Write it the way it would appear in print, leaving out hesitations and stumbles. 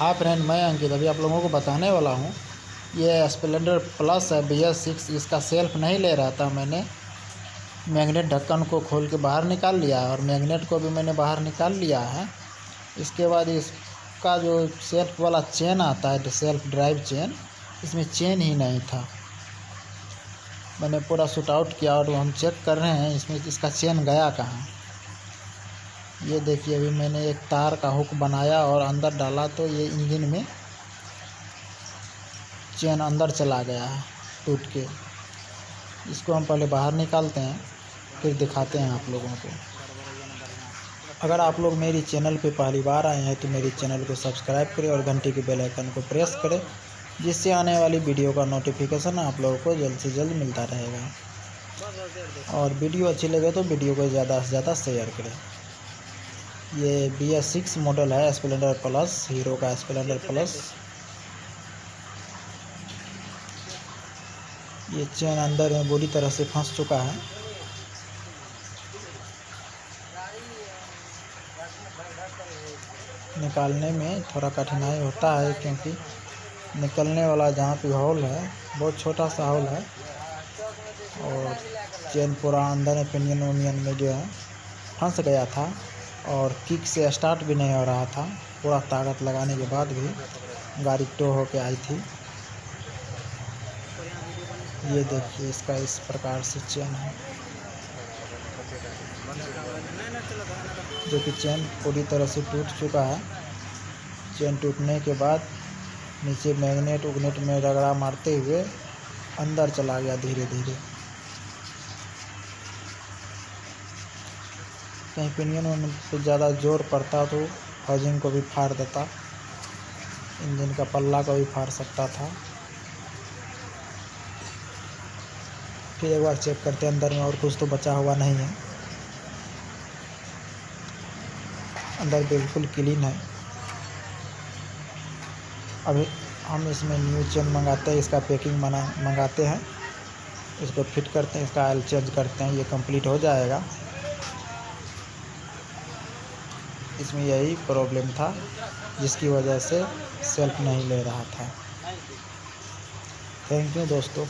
हाँ फ्रेंड, मैं अंकित अभी आप लोगों को बताने वाला हूँ। ये स्प्लेंडर प्लस है BS6। इसका सेल्फ नहीं ले रहा था। मैंने मैग्नेट ढक्कन को खोल के बाहर निकाल लिया और मैग्नेट को भी मैंने बाहर निकाल लिया है। इसके बाद इसका जो सेल्फ वाला चेन आता है, सेल्फ ड्राइव चेन, इसमें चेन ही नहीं था। मैंने पूरा शूट आउट किया और हम चेक कर रहे हैं इसमें इसका चेन गया कहाँ। ये देखिए, अभी मैंने एक तार का हुक बनाया और अंदर डाला तो ये इंजन में चेन अंदर चला गया है टूट के। इसको हम पहले बाहर निकालते हैं, फिर दिखाते हैं आप लोगों को। अगर आप लोग मेरी चैनल पे पहली बार आए हैं तो मेरी चैनल को सब्सक्राइब करें और घंटी के बेल आइकन को प्रेस करें, जिससे आने वाली वीडियो का नोटिफिकेशन आप लोगों को जल्द से जल्द मिलता रहेगा। और वीडियो अच्छी लगे तो वीडियो को ज़्यादा से ज़्यादा शेयर करें। ये BS6 मॉडल है, स्प्लेंडर प्लस, हीरो का स्प्लेंडर प्लस। ये चेन अंदर में बुरी तरह से फंस चुका है। निकालने में थोड़ा कठिनाई होता है, क्योंकि निकलने वाला जहाँ पे होल है बहुत छोटा सा होल है और चेन पूरा अंदर में पिनियन उनियन में जो है फंस गया था और किक से स्टार्ट भी नहीं हो रहा था। पूरा ताकत लगाने के बाद भी गाड़ी टो होके आई थी। ये देखिए, इसका इस प्रकार से चेन है, जो कि चेन पूरी तरह से टूट चुका है। चेन टूटने के बाद नीचे मैग्नेट उग्नेट में रगड़ा मारते हुए अंदर चला गया धीरे धीरे। कहीं पिनियन पे ज़्यादा जोर पड़ता तो हाउसिंग को भी फाड़ देता, इंजन का पल्ला को भी फाड़ सकता था। फिर एक बार चेक करते हैं अंदर में और कुछ तो बचा हुआ नहीं है। अंदर बिल्कुल क्लीन है। अभी हम इसमें न्यू चेन मंगाते हैं, इसका पैकिंग मंगाते हैं, इसको फिट करते हैं, इसका ऑयल चेंज करते हैं। ये कंप्लीट हो जाएगा। इसमें यही प्रॉब्लम था जिसकी वजह से सेल्फ नहीं ले रहा था। थैंक यू दोस्तों।